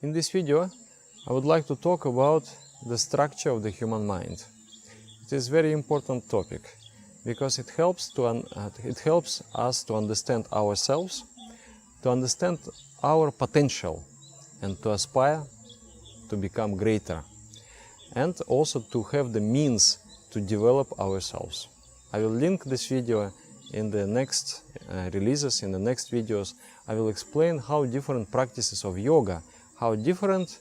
In this video, I would like to talk about the structure of the human mind. It is a very important topic because it helps us to understand ourselves, to understand our potential, and to aspire to become greater, and also to have the means to develop ourselves. I will link this video in the next releases, in the next videos. I will explain how different practices of yoga, how different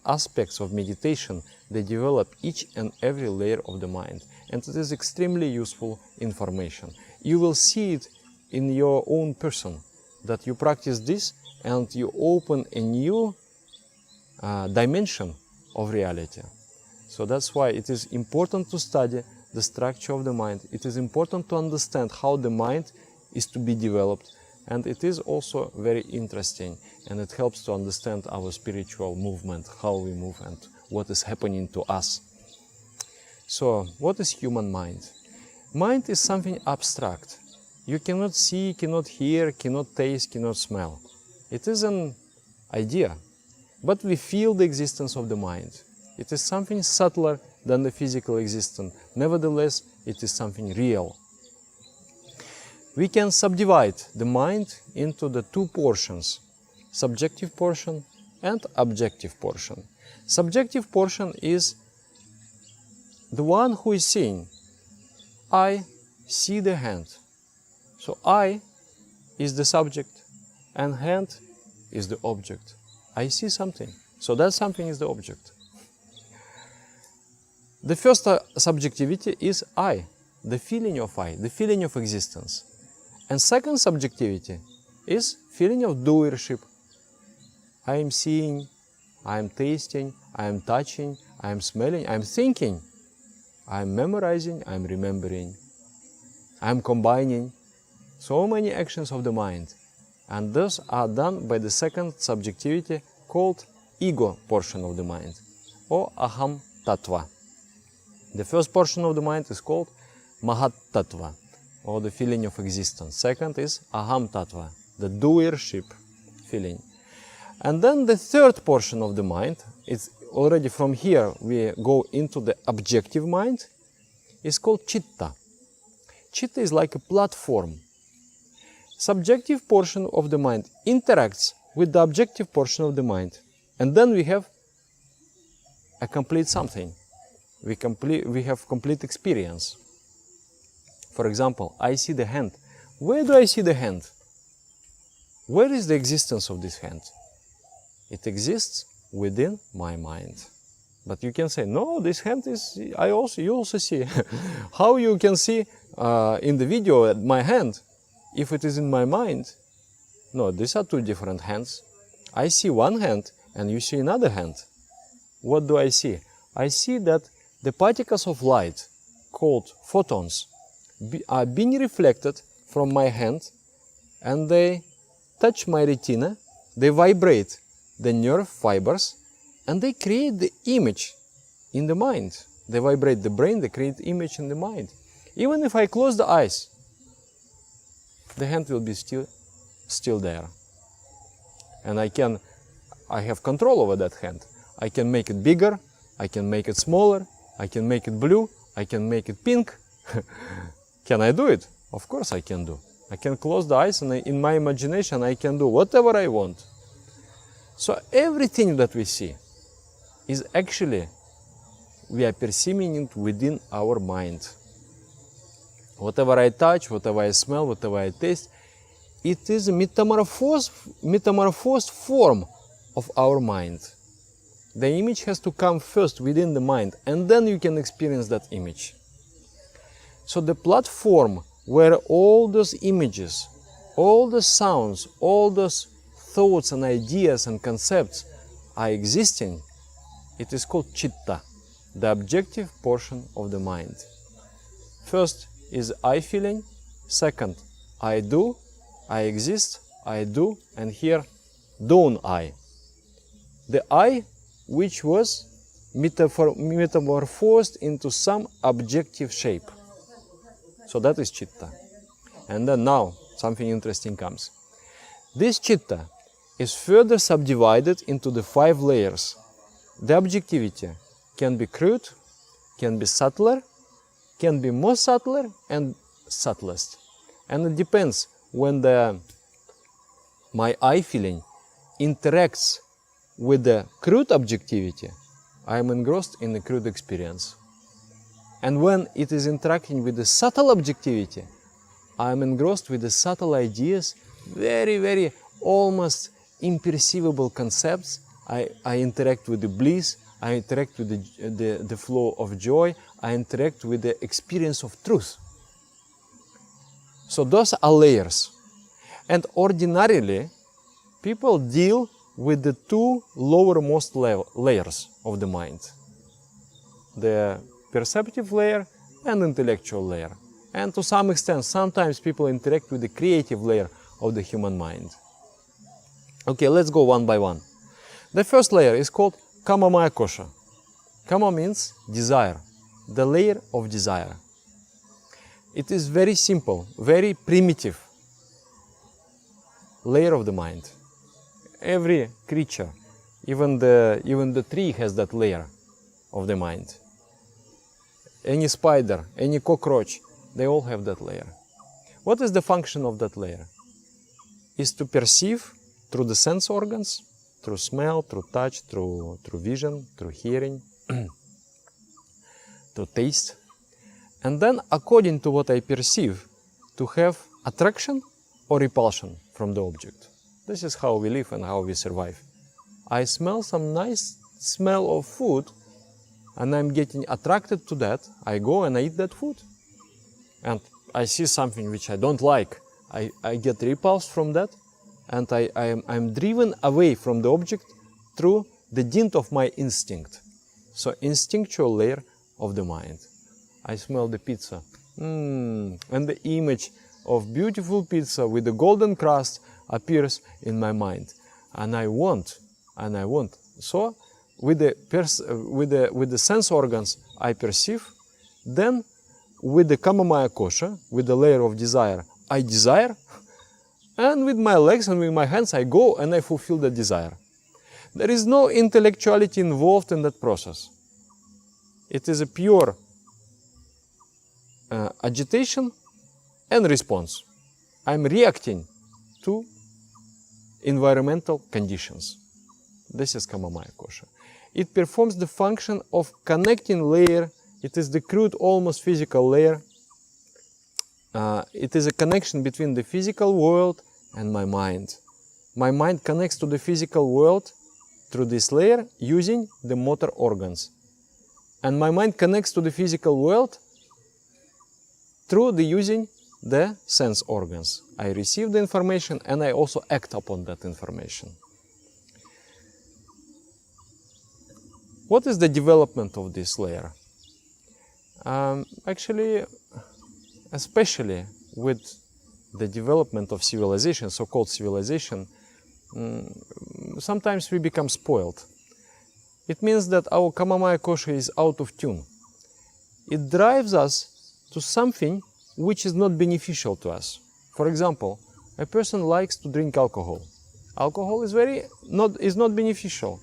aspects of meditation, they develop each and every layer of the mind. And it is extremely useful information. You will see it in your own person, that you practice this and you open a new dimension of reality. So that's why it is important to study the structure of the mind. It is important to understand how the mind is to be developed, and it is also very interesting, and it helps to understand our spiritual movement, how we move and what is happening to us. So, what is human mind? Mind is something abstract. You cannot see, cannot hear, cannot taste, cannot smell. It is an idea, but we feel the existence of the mind. It is something subtler than the physical existence. Nevertheless, it is something real. We can subdivide the mind into the two portions, subjective portion and objective portion. Subjective portion is the one who is seeing. I see the hand. So I is the subject and hand is the object. I see something. So that something is the object. The first subjectivity is I, the feeling of I, the feeling of existence. And second subjectivity is feeling of doership. I am seeing, I am tasting, I am touching, I am smelling, I am thinking, I am memorizing, I am remembering, I am combining. So many actions of the mind. And those are done by the second subjectivity called ego portion of the mind, or aham tattva. The first portion of the mind is called mahat tattva, or the feeling of existence. Second is aham tattva, the doership feeling. And then the third portion of the mind, it's already from here we go into the objective mind, is called chitta. Chitta is like a platform. Subjective portion of the mind interacts with the objective portion of the mind, and then we have a complete something. We have complete experience. For example, I see the hand. Where do I see the hand? Where is the existence of this hand? It exists within my mind. But you can say, no, this hand is, you also see. How you can see in the video my hand, if it is in my mind? No, these are two different hands. I see one hand and you see another hand. What do I see? I see that the particles of light, called photons, are being reflected from my hand, and they touch my retina, they vibrate the nerve fibers, and they create the image in the mind. They vibrate the brain, they create image in the mind. Even if I close the eyes, the hand will be still there. And I have control over that hand. I can make it bigger, I can make it smaller, I can make it blue, I can make it pink. Can I do it? Of course I can do. I can close the eyes and in my imagination I can do whatever I want. So everything that we see is actually, we are perceiving it within our mind. Whatever I touch, whatever I smell, whatever I taste, it is a metamorphosed form of our mind. The image has to come first within the mind, and then you can experience that image. So the platform where all those images, all the sounds, all those thoughts and ideas and concepts are existing, it is called chitta, the objective portion of the mind. First is I feeling, second I do, I exist, I do, and here don't I. The I which was metamorphosed into some objective shape. So that is chitta. And then now something interesting comes. This chitta is further subdivided into the 5 layers. The objectivity can be crude, can be subtler, can be more subtler and subtlest. And it depends when my I feeling interacts with the crude objectivity, I am engrossed in the crude experience. And when it is interacting with the subtle objectivity, I am engrossed with the subtle ideas, very, very almost imperceivable concepts. I interact with the bliss, I interact with the flow of joy, I interact with the experience of truth. So those are layers. And ordinarily, people deal with the 2 lowermost layers of the mind. The perceptive layer and intellectual layer. And to some extent, sometimes people interact with the creative layer of the human mind. Okay, let's go one by one. The first layer is called Kama Maya Kosha. Kama means desire, the layer of desire. It is very simple, very primitive layer of the mind. Every creature, even the tree has that layer of the mind. Any spider, any cockroach, they all have that layer. What is the function of that layer? Is to perceive through the sense organs, through smell, through touch, through vision, through hearing, through taste. And then, according to what I perceive, to have attraction or repulsion from the object. This is how we live and how we survive. I smell some nice smell of food and I'm getting attracted to that. I go and I eat that food. And I see something which I don't like. I get repulsed from that and I'm driven away from the object through the dint of my instinct. So instinctual layer of the mind. I smell the pizza. And the image of beautiful pizza with the golden crust appears in my mind. And I want. So with the sense organs I perceive, then with the Kama Maya Kosha, with the layer of desire, I desire, and with my legs and with my hands I go and I fulfill the desire. There is no intellectuality involved in that process. It is a pure agitation and response. I'm reacting to environmental conditions. This is Kama Maya Kosha. It performs the function of connecting layer. It is the crude, almost physical layer. It is a connection between the physical world and my mind. My mind connects to the physical world through this layer using the motor organs. And my mind connects to the physical world through the using the sense organs. I receive the information and I also act upon that information. What is the development of this layer? Actually, especially with the development of civilization, so-called civilization, sometimes we become spoiled. It means that our Kama Maya Kosha is out of tune. It drives us to something which is not beneficial to us. For example, a person likes to drink alcohol. Alcohol is not beneficial.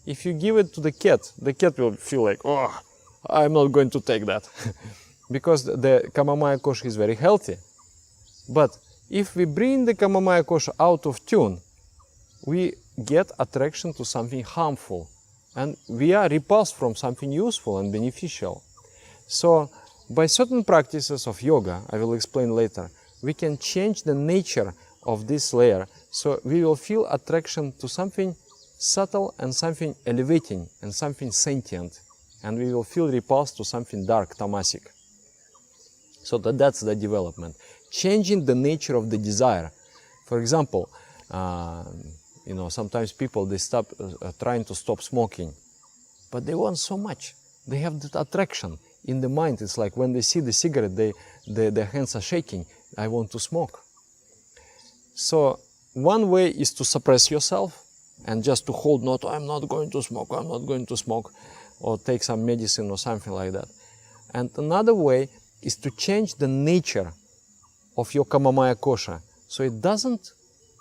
If you give it to the cat will feel like, oh, I'm not going to take that. Because the Kama Maya Kosha is very healthy. But if we bring the Kama Maya Kosha out of tune, we get attraction to something harmful. And we are repulsed from something useful and beneficial. So, by certain practices of yoga, I will explain later, we can change the nature of this layer. So, we will feel attraction to something subtle and something elevating and something sentient. And we will feel repulsed to something dark, tamasic. So that's the development. Changing the nature of the desire. For example, sometimes people, they stop trying to stop smoking. But they want so much. They have that attraction in the mind. It's like when they see the cigarette, their hands are shaking. I want to smoke. So one way is to suppress yourself and just to hold, I'm not going to smoke, I'm not going to smoke, or take some medicine or something like that. And another way is to change the nature of your Kama Maya Kosha, so it doesn't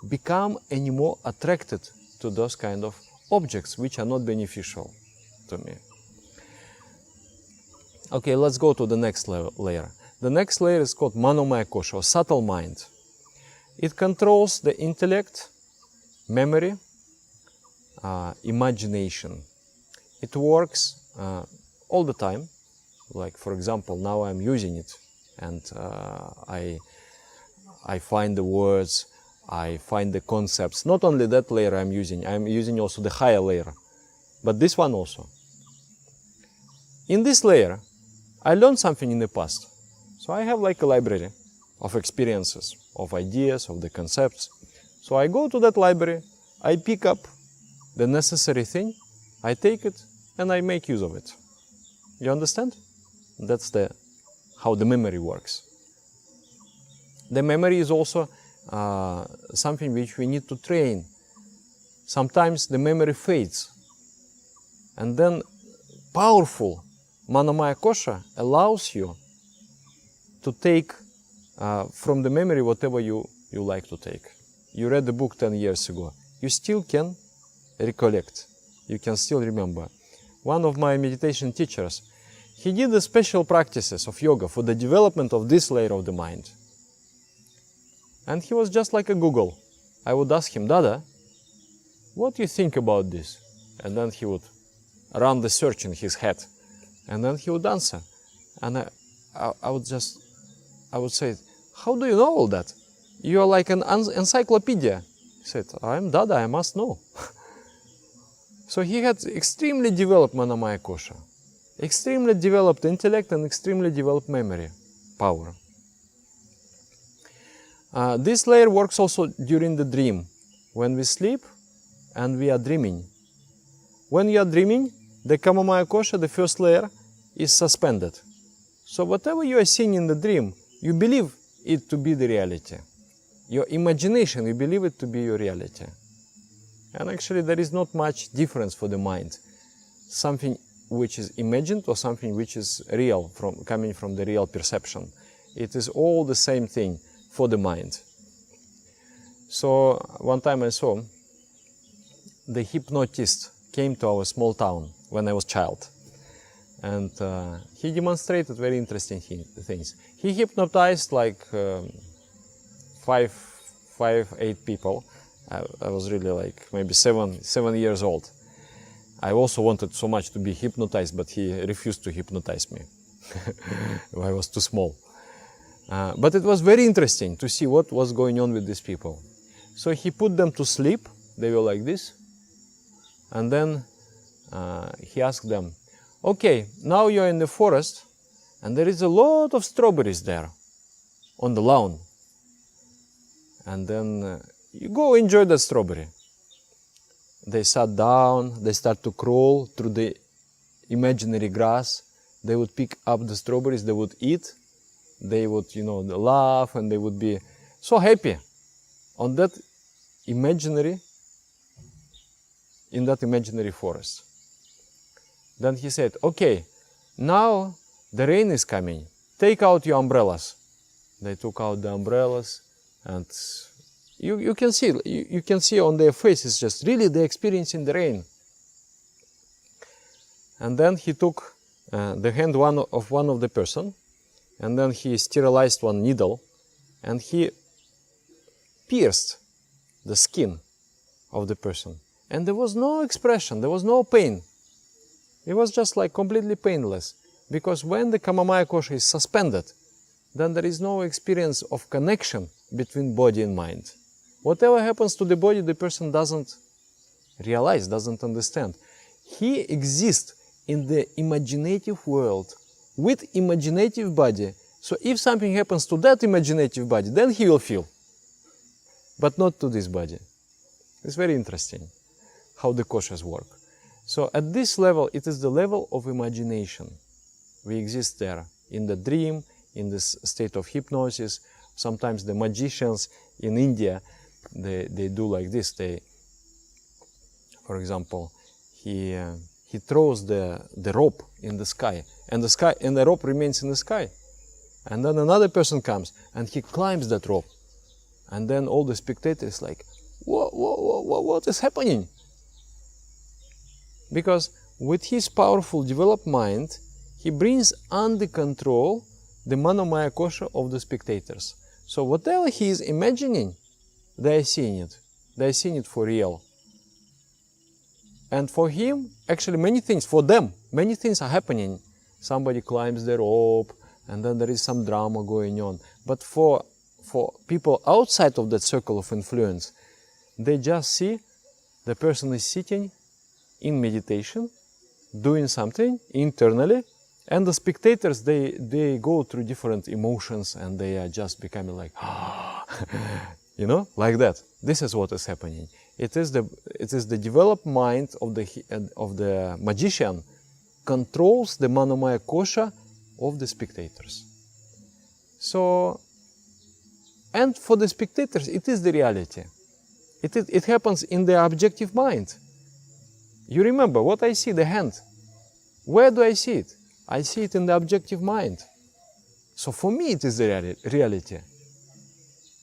become anymore attracted to those kind of objects which are not beneficial to me. Okay, let's go to the next layer. The next layer is called Manomaya Kosha, or subtle mind. It controls the intellect, memory, imagination. It works all the time. Like, for example, now I'm using it, and I find the words, I find the concepts. Not only that layer I'm using also the higher layer, but this one also. In this layer, I learned something in the past. So I have like a library of experiences, of ideas, of the concepts. So I go to that library, I pick up the necessary thing, I take it, and I make use of it. You understand? That's how the memory works. The memory is also something which we need to train. Sometimes the memory fades, and then powerful Manomaya Kosha allows you to take from the memory whatever you like to take. You read the book 10 years ago. You still can recollect. You can still remember. One of my meditation teachers, he did the special practices of yoga for the development of this layer of the mind. And he was just like a Google. I would ask him, Dada, what do you think about this? And then he would run the search in his head. And then he would answer. And I would say, how do you know all that? You are like an encyclopedia. He said, I'm Dada, I must know. So he had extremely developed Manomaya Kosha, extremely developed intellect and extremely developed memory power. This layer works also during the dream, when we sleep and we are dreaming. When you are dreaming, the Manomaya Kosha, the first layer, is suspended. So whatever you are seeing in the dream, you believe it to be the reality. Your imagination, you believe it to be your reality. And actually there is not much difference for the mind. Something which is imagined or something which is real, coming from the real perception. It is all the same thing for the mind. So one time I saw the hypnotist came to our small town when I was a child. And he demonstrated very interesting things. He hypnotized like 8 people. I was really like maybe 7 years old. I also wanted so much to be hypnotized, but he refused to hypnotize me. I was too small. But it was very interesting to see what was going on with these people. So he put them to sleep. They were like this. And then he asked them, okay, now you're in the forest and there is a lot of strawberries there on the lawn. And then you go enjoy that strawberry. They sat down, they start to crawl through the imaginary grass. They would pick up the strawberries, they would eat. They would, laugh, and they would be so happy on that imaginary, in that imaginary forest. Then he said, okay, now the rain is coming. Take out your umbrellas. They took out the umbrellas, and you can see on their faces just really they're experiencing the rain. And then he took the hand of one of the person, and then he sterilized one needle, and he pierced the skin of the person. And there was no expression, there was no pain. It was just like completely painless. Because when the Manomaya Kosha is suspended, then there is no experience of connection between body and mind. Whatever happens to the body, the person doesn't realize, doesn't understand. He exists in the imaginative world with imaginative body. So if something happens to that imaginative body, then he will feel. But not to this body. It's very interesting how the koshas work. So at this level, it is the level of imagination. We exist there in the dream, in this state of hypnosis. Sometimes the magicians in India, they do like this. For example, he throws the rope in the sky, and the rope remains in the sky. And then another person comes and he climbs that rope. And then all the spectators like, what is happening? Because with his powerful developed mind, he brings under control the manomaya kosha of the spectators. So whatever he is imagining, they are seeing it. They are seeing it for real. And for him, actually many things, for them, many things are happening. Somebody climbs the rope, and then there is some drama going on. But for people outside of that circle of influence, they just see the person is sitting in meditation, doing something internally, and the spectators, they go through different emotions, and they are just becoming like, you know, like that. This is what is happening. It is the developed mind of the magician controls the manomaya kosha of the spectators. So, and for the spectators, it is the reality. It happens in the objective mind. You remember what I see, the hand. Where do I see it? I see it in the objective mind. So for me, it is the reality.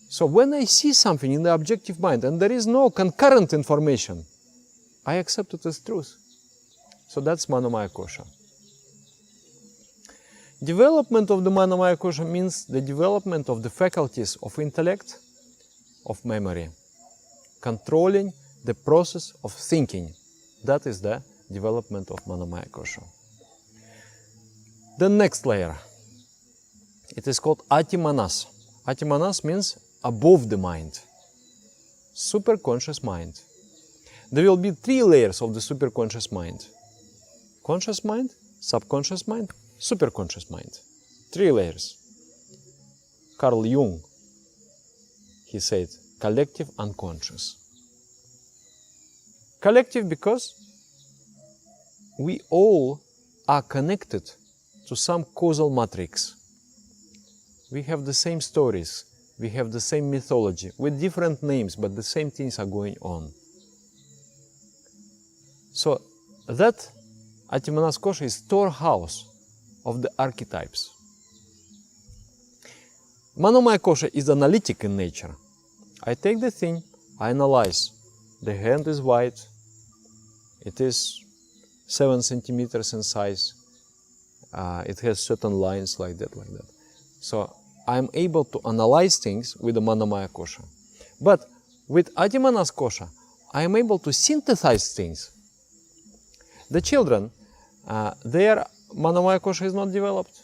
So when I see something in the objective mind and there is no concurrent information, I accept it as truth. So that's manomaya kosha. Development of the manomaya kosha means the development of the faculties of intellect, of memory, controlling the process of thinking. That is the development of manomaya kosha. The next layer, it is called atimanas. Atimanas means above the mind, superconscious mind. There will be 3 layers of the superconscious mind. Conscious mind, subconscious mind, superconscious mind. 3 layers. Carl Jung, he said, collective unconscious. Collective because we all are connected to some causal matrix. We have the same stories, we have the same mythology, with different names, but the same things are going on. So that Atimanas kosha is storehouse of the archetypes. Manomaya kosha is analytic in nature. I take the thing, I analyze. The hand is wide, it is 7 centimeters in size, it has certain lines like that. So I'm able to analyze things with the manomaya kosha. But with Atimanas kosha, I am able to synthesize things. The children, their manomaya kosha is not developed,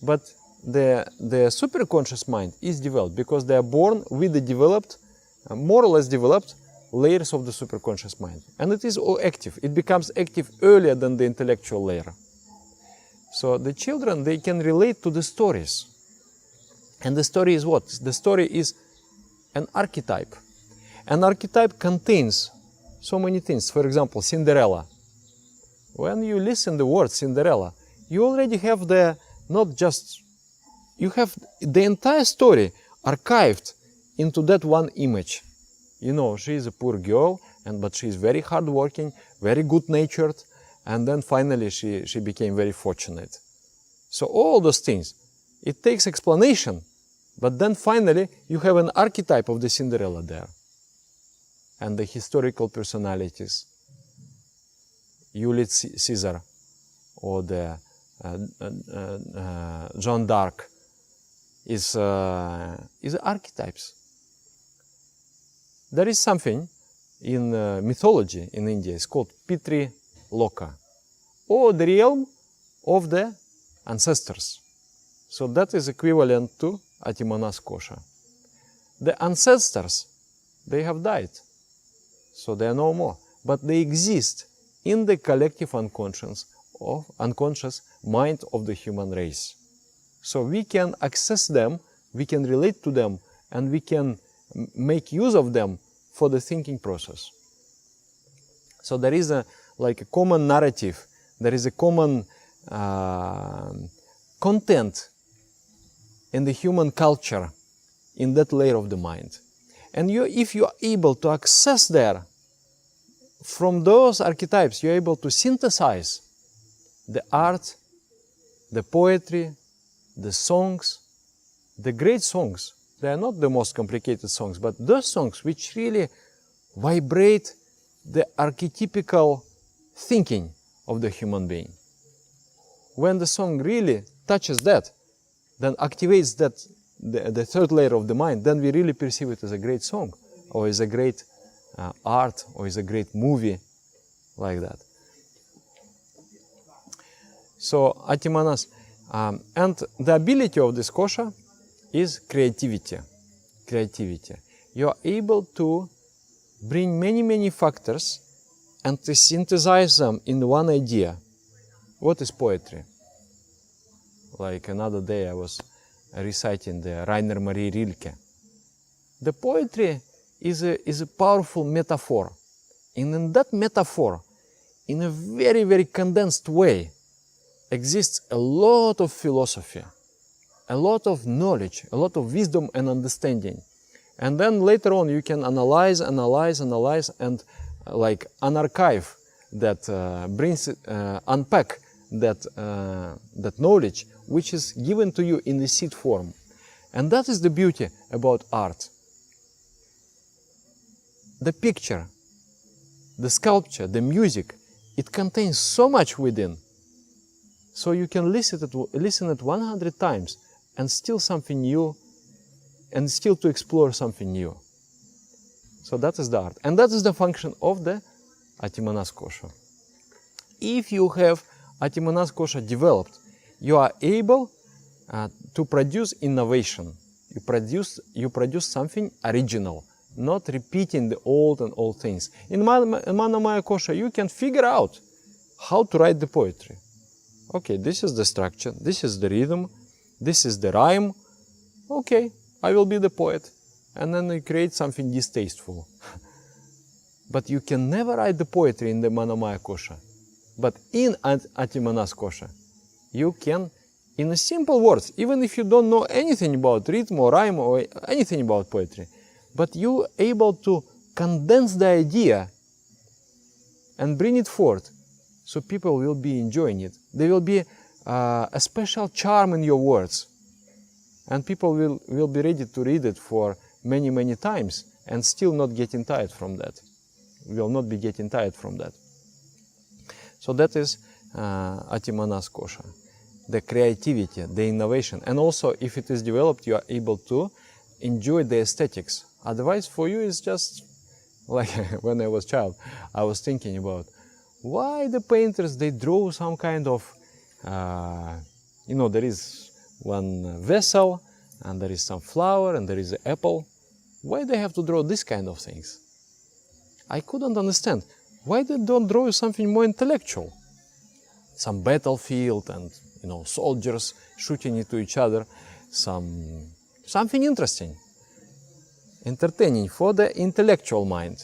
but the superconscious mind is developed because they are born with the developed, more or less developed layers of the superconscious mind. And it is all active. It becomes active earlier than the intellectual layer. So the children, they can relate to the stories. And the story is what? The story is an archetype. An archetype contains so many things. For example, Cinderella. When you listen the word Cinderella, you already have you have the entire story archived into that one image. You know, she is a poor girl, but she is very hardworking, very good-natured, and then finally she became very fortunate. So all those things, it takes explanation, but then finally you have an archetype of the Cinderella there. And the historical personalities, Julius Caesar or the Joan d'Arc is archetypes. There is something in mythology in India, it's called Pitri Loka, or the realm of the ancestors. So that is equivalent to Atimanas kosha. The ancestors, they have died, so they are no more, but they exist in the collective unconscious mind of the human race. So we can access them, we can relate to them, and we can make use of them for the thinking process. So there is a common narrative, there is a common content in the human culture in that layer of the mind. And if you are able to access there, from those archetypes, you are able to synthesize the art, the poetry, the songs, the great songs They are not the most complicated songs, but those songs which really vibrate the archetypical thinking of the human being. When the song really touches that, then activates that the third layer of the mind, then we really perceive it as a great song, or as a great art, or as a great movie, like that. So Atimanas, and the ability of this kosha is creativity. Creativity. You are able to bring many factors and to synthesize them in one idea. What is poetry? Like another day I was reciting the Rainer Maria Rilke. The poetry is a powerful metaphor. And in that metaphor, in a very condensed way, exists a lot of philosophy, a lot of knowledge, a lot of wisdom and understanding. And then later on you can analyze and like unarchive that, unpack that knowledge which is given to you in the seed form. And that is the beauty about art. The picture, the sculpture, the music, it contains so much within. So you can listen it 100 times and still something new, and still to explore something new. So that is the art. And that is the function of the Atimanas kosha. If you have Atimanas kosha developed, you are able to produce innovation. You produce something original, not repeating the old things. In Manomaya kosha, you can figure out how to write the poetry. Okay, this is the structure, this is the rhythm, this is the rhyme. Okay, I will be the poet. And then you create something distasteful. But you can never write the poetry in the Manomaya kosha. But in Atimanas kosha, you can, in a simple words, even if you don't know anything about rhythm or rhyme or anything about poetry, but you able to condense the idea and bring it forth, so people will be enjoying it. There will be a special charm in your words, and people will be ready to read it for many times and still not getting tired from that. Will not be getting tired from that. So that is Atimanas kosha, the creativity, the innovation, and also if it is developed, you are able to enjoy the aesthetics. Otherwise, for you, it's just like when I was a child, I was thinking about why the painters, they draw some kind of, there is one vessel, and there is some flower, and there is an apple. Why they have to draw this kind of things? I couldn't understand. Why they don't draw something more intellectual? Some battlefield and, soldiers shooting into each other. Something interesting, entertaining for the intellectual mind.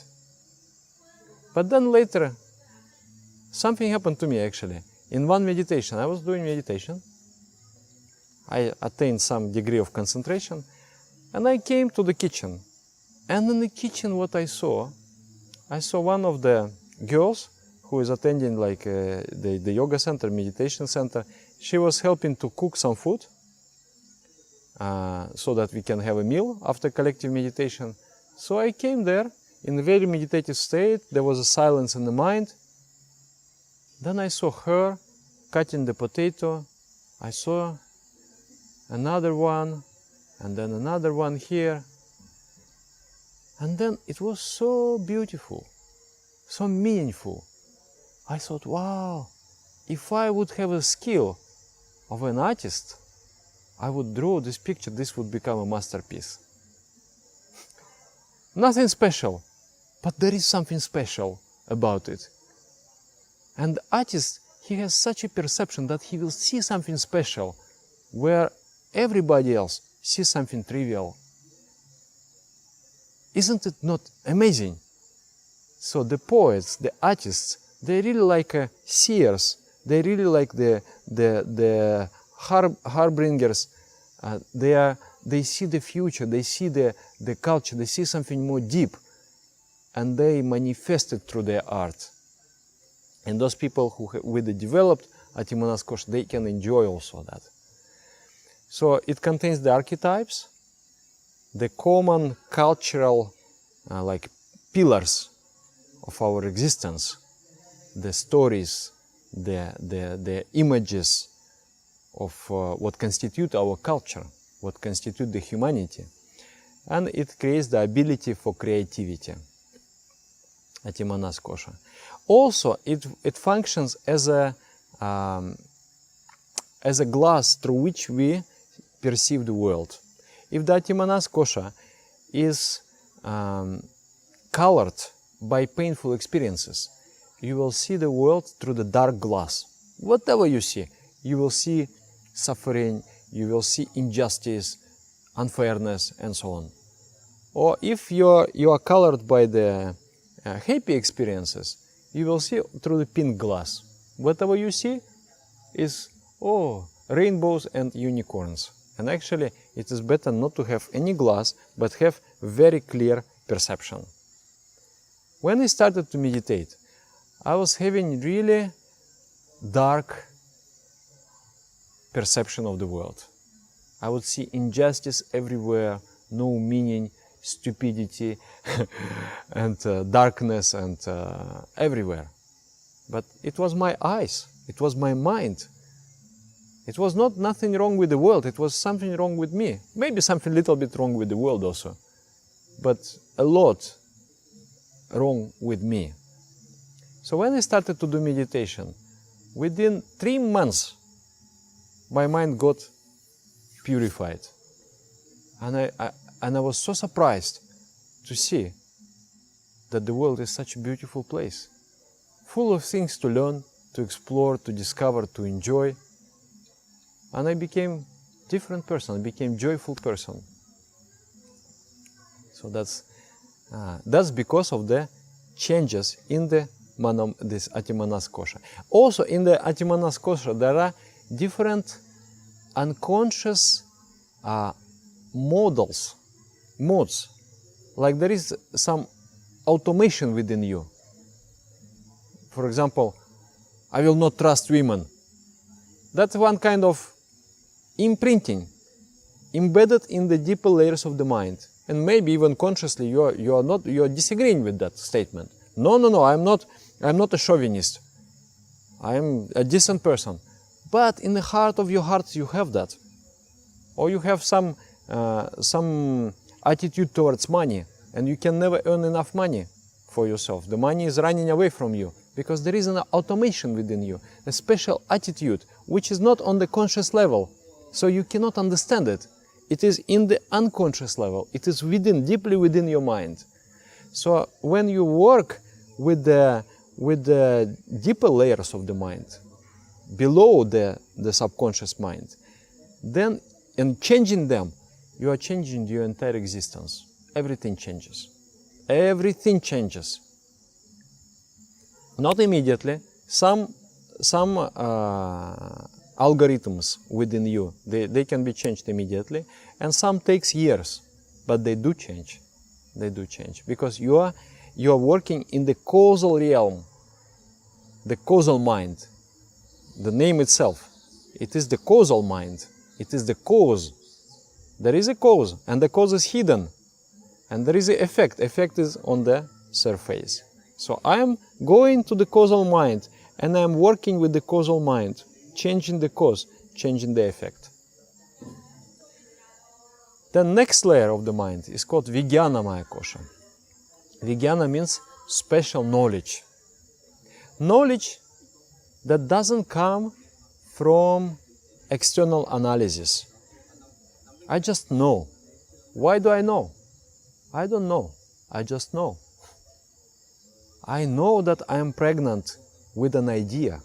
But then later, something happened to me actually. In one meditation, I was doing meditation. I attained some degree of concentration, and I came to the kitchen. And in the kitchen, what I saw one of the girls who is attending like the yoga center, meditation center. She was helping to cook some food so that we can have a meal after collective meditation. So I came there in a very meditative state. There was a silence in the mind. Then I saw her cutting the potato. I saw another one, and then another one here. And then it was so beautiful, so meaningful. I thought, wow, if I would have a skill of an artist, I would draw this picture, this would become a masterpiece. Nothing special, but there is something special about it. And the artist, he has such a perception that he will see something special where everybody else sees something trivial. Isn't it not amazing? So the poets, the artists, they really like seers. They really like the harbingers. They see the future. They see the culture. They see something more deep, and they manifest it through their art. And those people who with the developed Atimanas kosha, they can enjoy also that. So it contains the archetypes, the common cultural like pillars of our existence, the stories, the images of what constitute our culture, what constitute the humanity, and it creates the ability for creativity. Atimanas kosha. Also, it functions as a glass through which we perceive the world. If the Atimanas kosha is colored by painful experiences, you will see the world through the dark glass. Whatever you will see suffering, you will see injustice, unfairness, and so on. Or if you are colored by the happy experiences, you will see through the pink glass. Whatever you see is, rainbows and unicorns. And actually, it is better not to have any glass, but have very clear perception. When I started to meditate, I was having really dark perception of the world. I would see injustice everywhere, no meaning, stupidity, and darkness, and everywhere. But it was my eyes, it was my mind. It was nothing wrong with the world, it was something wrong with me. Maybe something little bit wrong with the world also, but a lot wrong with me. So when I started to do meditation, within 3 months, my mind got purified. And I was so surprised to see that the world is such a beautiful place, full of things to learn, to explore, to discover, to enjoy. And I became a different person, I became a joyful person. So that's because of the changes in this Atimanas kosha. Also in the Atimanas kosha there are different unconscious modes. Like there is some automation within you. For example, I will not trust women. That's one kind of imprinting, embedded in the deeper layers of the mind. And maybe even consciously you are disagreeing with that statement. No, I'm not a chauvinist. I am a decent person. But in the heart of your heart you have that. Or you have some attitude towards money, and you can never earn enough money for yourself. The money is running away from you because there is an automation within you, a special attitude which is not on the conscious level, so you cannot understand it. It is in the unconscious level. It is deeply within your mind. So when you work with the deeper layers of the mind, below the subconscious mind, then in changing them, you are changing your entire existence. Everything changes. Everything changes. Not immediately. Some algorithms within you, they can be changed immediately, and some takes years, but they do change. They do change because you are working in the causal realm, the causal mind. The name itself, it is the causal mind. It is the cause. There is a cause, and the cause is hidden, and there is an effect. Effect is on the surface. So I am going to the causal mind, and I am working with the causal mind, changing the cause, changing the effect. The next layer of the mind is called Vijnanamaya kosha. Vijnana means special knowledge. Knowledge that doesn't come from external analysis. I just know. Why do I know? I don't know. I just know. I know that I am pregnant with an idea.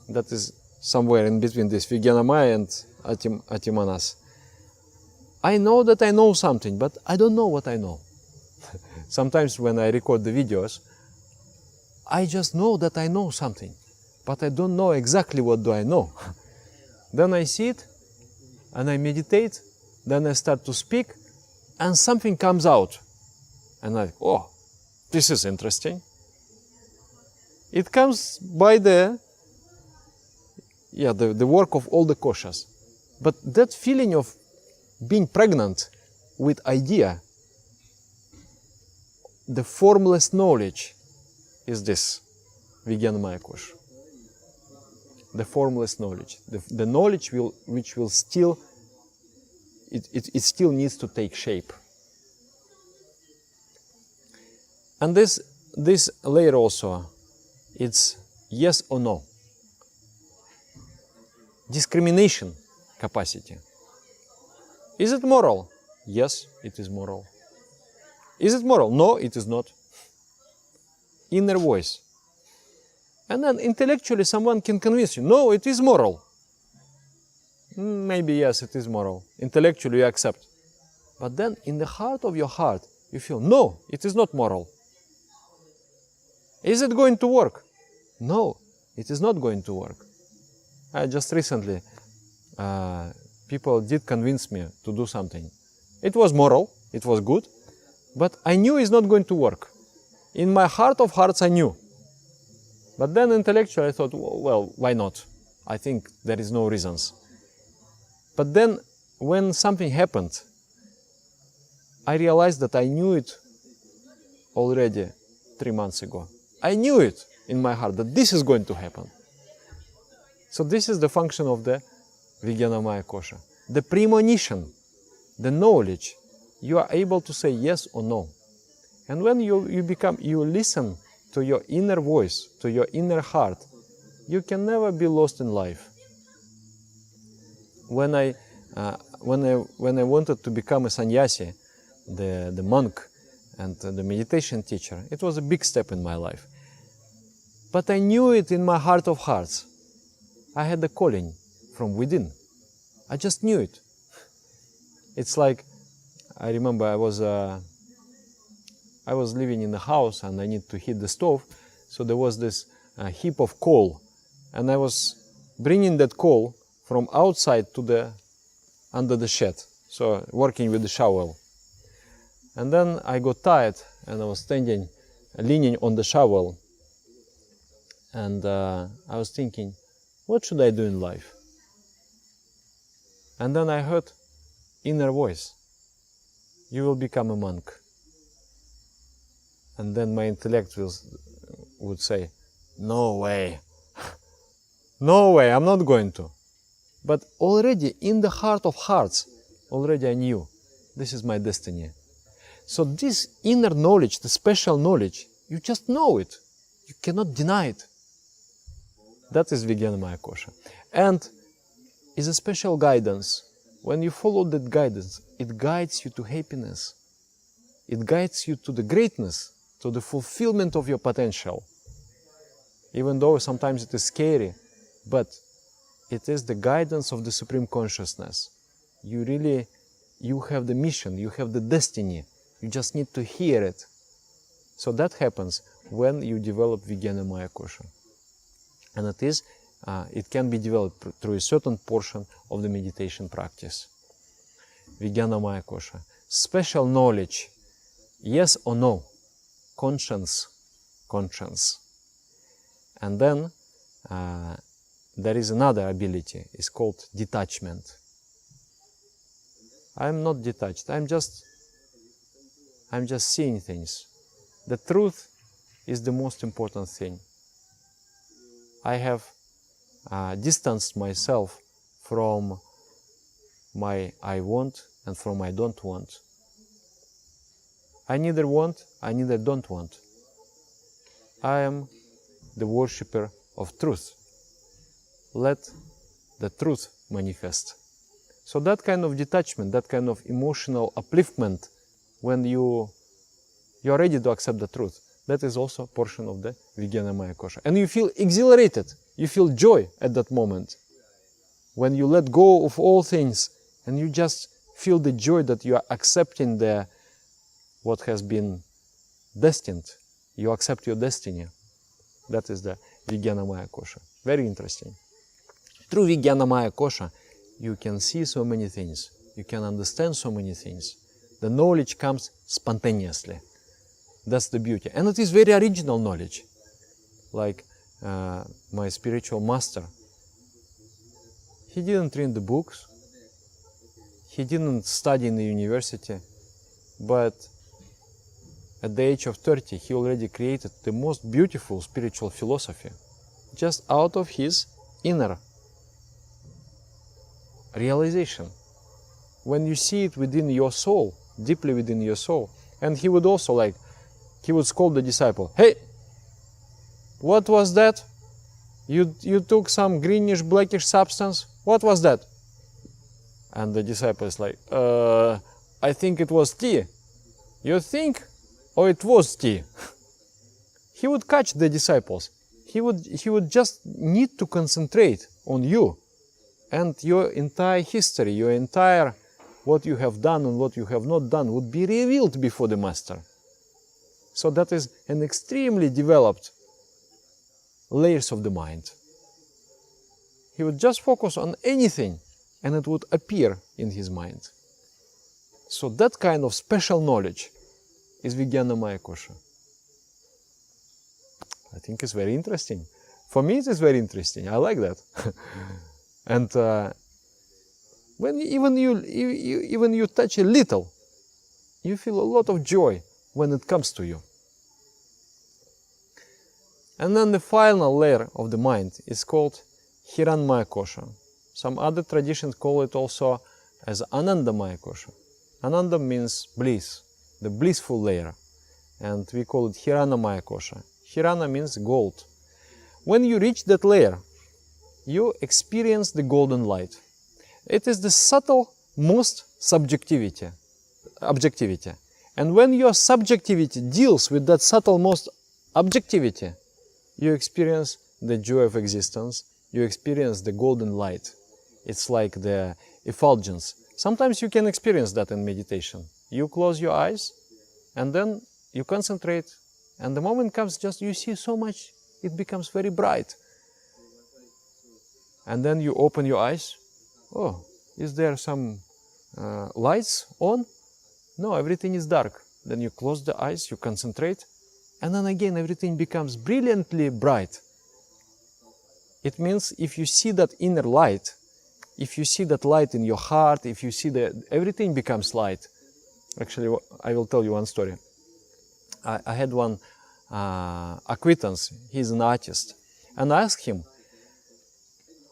That is somewhere in between this Vijnanamaya and Atimanas. I know that I know something, but I don't know what I know. Sometimes when I record the videos, I just know that I know something, but I don't know exactly what do I know. Then I sit and I meditate, then I start to speak, and something comes out. And I, this is interesting. It comes by the work of all the Koshas. But that feeling of being pregnant with idea. The formless knowledge is this, Vijnanamaya Kosha. The formless knowledge. The knowledge which will still, it still needs to take shape. And this layer also, it's yes or no. Discrimination capacity. Is it moral? Yes, it is moral. Is it moral? No, it is not. Inner voice. And then intellectually someone can convince you, no, it is moral. Maybe yes, it is moral. Intellectually you accept. But then in the heart of your heart, you feel, no, it is not moral. Is it going to work? No, it is not going to work. Just recently, people did convince me to do something. It was moral, it was good, but I knew it's not going to work. In my heart of hearts, I knew. But then intellectually, I thought, well, why not? I think there is no reasons. But then, when something happened, I realized that I knew it already 3 months ago. I knew it in my heart that this is going to happen. So this is the function of the Vijnanamaya Kosha. The premonition, the knowledge, you are able to say yes or no. And when you listen to your inner voice, to your inner heart, you can never be lost in life. When I wanted to become a sannyasi, the monk and the meditation teacher, it was a big step in my life. But I knew it in my heart of hearts. I had a calling from within. I just knew it. It's like, I remember I was living in a house and I need to heat the stove. So there was this heap of coal, and I was bringing that coal from outside to under the shed. So working with the shovel. And then I got tired and I was leaning on the shovel. And I was thinking, what should I do in life? And then I heard inner voice. You will become a monk. And then my intellect would say, no way. No way, I'm not going to. But already in the heart of hearts, already I knew this is my destiny. So this inner knowledge, the special knowledge, you just know it. You cannot deny it. That is Vijnanamaya Kosha. And is a special guidance. When you follow that guidance, it guides you to happiness. It guides you to the greatness, to the fulfillment of your potential. Even though sometimes it is scary, but it is the guidance of the Supreme Consciousness. You have the mission, you have the destiny. You just need to hear it. So that happens when you develop Vijnanamaya Kosha. And it can be developed through a certain portion of the meditation practice. Vijnanamaya Kosha. Special knowledge. Yes or no. Conscience. And then there is another ability. It's called detachment. I'm not detached. I'm just seeing things. The truth is the most important thing. I have distanced myself from my I want and from I don't want. I neither want, I neither don't want. I am the worshipper of truth. Let the truth manifest. So that kind of detachment, that kind of emotional upliftment, when you are ready to accept the truth, that is also a portion of the Vijnanamaya Kosha. And you feel exhilarated, you feel joy at that moment. When you let go of all things and you just feel the joy that you are accepting what has been destined. You accept your destiny. That is the Vijnanamaya Kosha. Very interesting. Through Vijnanamaya Kosha, you can see so many things. You can understand so many things. The knowledge comes spontaneously. That's the beauty. And it is very original knowledge. Like my spiritual master. He didn't read the books. He didn't study in the university. but at the age of 30 he already created the most beautiful spiritual philosophy, just out of his inner realization. When you see it within your soul, deeply within your soul. And he would also he would scold the disciple, "Hey, what was that? You took some greenish, blackish substance. What was that?" And the disciple is like, "I think it was tea." "You think? Oh, it was tea." He would catch the disciples. He would just need to concentrate on you and your entire history, your entire what you have done and what you have not done would be revealed before the master. So that is an extremely developed layers of the mind. He would just focus on anything and it would appear in his mind. So that kind of special knowledge is Vijnanamaya Kosha. I think it's very interesting. For me, it is very interesting. I like that. And when even you touch a little, you feel a lot of joy when it comes to you. And then the final layer of the mind is called Hiranmaya Kosha. Some other traditions call it also as Anandamaya Kosha. Ananda means bliss, the blissful layer. And we call it Hiranmaya Kosha. Hirana means gold. When you reach that layer, you experience the golden light. It is the subtle most objectivity. And when your subjectivity deals with that subtle most objectivity, you experience the joy of existence, you experience the golden light. It's like the effulgence. Sometimes you can experience that in meditation. You close your eyes and then you concentrate, and the moment comes, just you see so much, it becomes very bright. And then you open your eyes. Oh, is there some lights on? No, everything is dark. Then you close the eyes, you concentrate, and then again everything becomes brilliantly bright. It means if you see that inner light, if you see that light in your heart, if you see that everything becomes light. Actually, I will tell you one story. I had one acquaintance, he's an artist, and I asked him,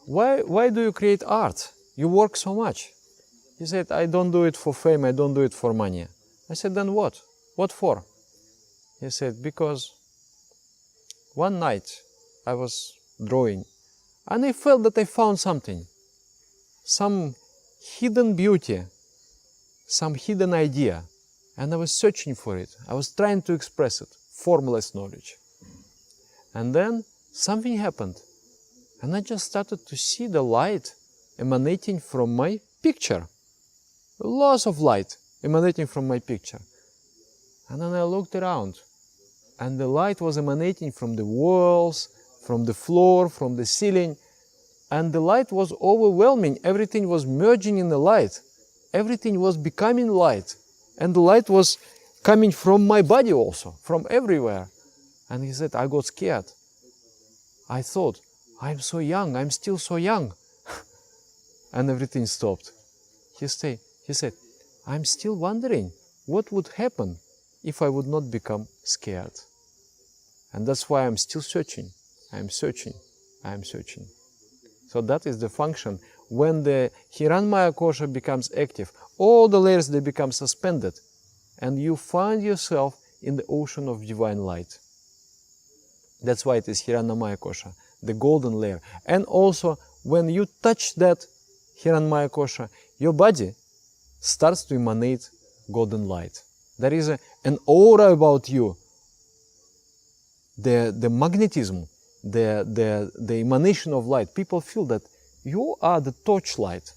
why do you create art? You work so much. He said, I don't do it for fame, I don't do it for money. I said, then what? What for? He said, because one night I was drawing and I felt that I found something, some hidden beauty, some hidden idea, and I was searching for it. I was trying to express it, formless knowledge. And then something happened, and I just started to see the light emanating from my picture. Lots of light emanating from my picture. And then I looked around, and the light was emanating from the walls, from the floor, from the ceiling, and the light was overwhelming. Everything was merging in the light. Everything was becoming light. And the light was coming from my body also, from everywhere. And he said, I got scared. I thought, I'm so young, I'm still so young. And everything stopped. He said, I'm still wondering what would happen if I would not become scared. And that's why I'm still searching. I'm searching. I'm searching. So that is the function. When the Hiranmaya Kosha becomes active, all the layers, they become suspended, and you find yourself in the ocean of divine light. That's why it is Hiranmaya Kosha, the golden layer. And also, when you touch that Hiranmaya Kosha, your body starts to emanate golden light. There is an aura about you. The magnetism, the emanation of light. People feel that you are the torchlight.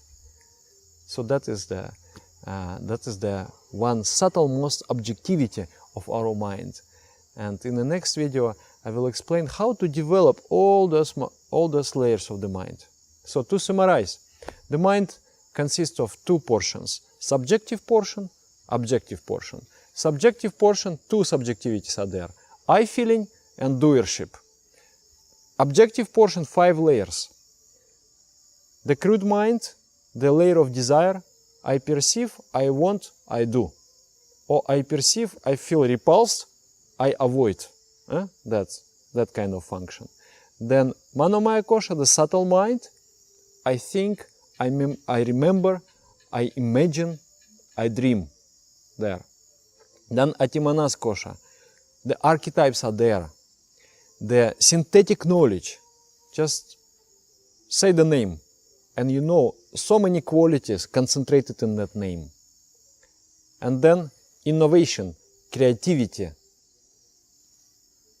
So that is the one subtle most objectivity of our mind. And in the next video, I will explain how to develop all those layers of the mind. So to summarize, the mind consists of two portions: subjective portion, objective portion. Subjective portion, two subjectivities are there: I feeling and doership. Objective portion, 5 layers. The crude mind, the layer of desire: I perceive, I want, I do. or I perceive, I feel repulsed, I avoid. That's that kind of function. Then Manomaya Kosha, the subtle mind, I think, I remember, I imagine, I dream there. Then Atimanas Kosha, the archetypes are there. The synthetic knowledge, just say the name, and you know so many qualities concentrated in that name. And then innovation, creativity,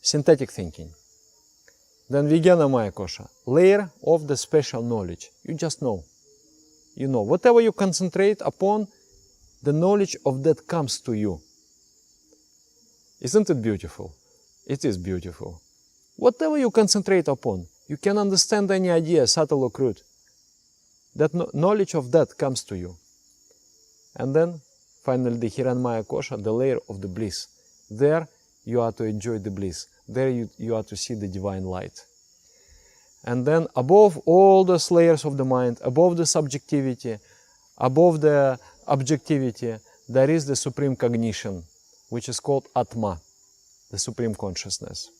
synthetic thinking. Then Vijnanamaya Kosha, layer of the special knowledge. You just know. You know, whatever you concentrate upon, the knowledge of that comes to you. Isn't it beautiful? It is beautiful. Whatever you concentrate upon, you can understand any idea, subtle or crude. That knowledge of that comes to you. And then, finally, the Hiranmaya Kosha, the layer of the bliss. There, you are to enjoy the bliss. There, you are to see the divine light. And then, above all those layers of the mind, above the subjectivity, above the objectivity, there is the supreme cognition, which is called Atma, the supreme consciousness.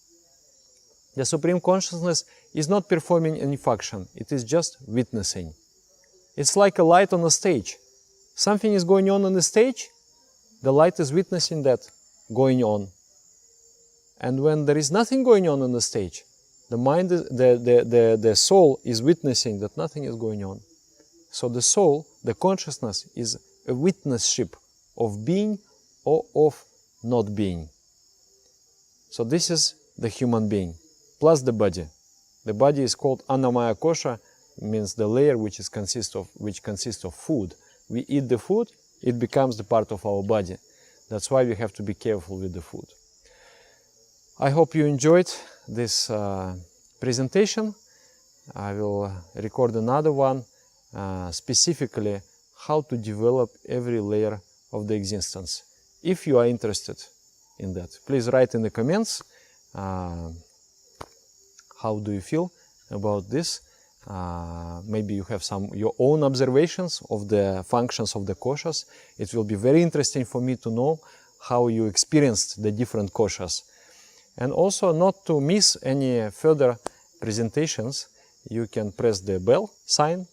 The supreme consciousness is not performing any function, it is just witnessing. It's like a light on a stage. Something is going on the stage, the light is witnessing that going on. And when there is nothing going on the stage, the mind, the soul is witnessing that nothing is going on. So the soul, the consciousness, is a witnesship of being or of not being. So this is the human being, plus the body. The body is called Annamaya Kosha, means the layer which consists of food. We eat the food, it becomes the part of our body. That's why we have to be careful with the food. I hope you enjoyed this presentation. I will record another one, specifically how to develop every layer of the existence. If you are interested in that, please write in the comments how do you feel about this. Maybe you have your own observations of the functions of the koshas. It will be very interesting for me to know how you experienced the different koshas. And also, not to miss any further presentations, you can press the bell sign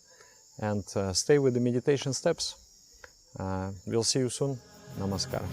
and stay with the meditation steps. We'll see you soon. Namaskar.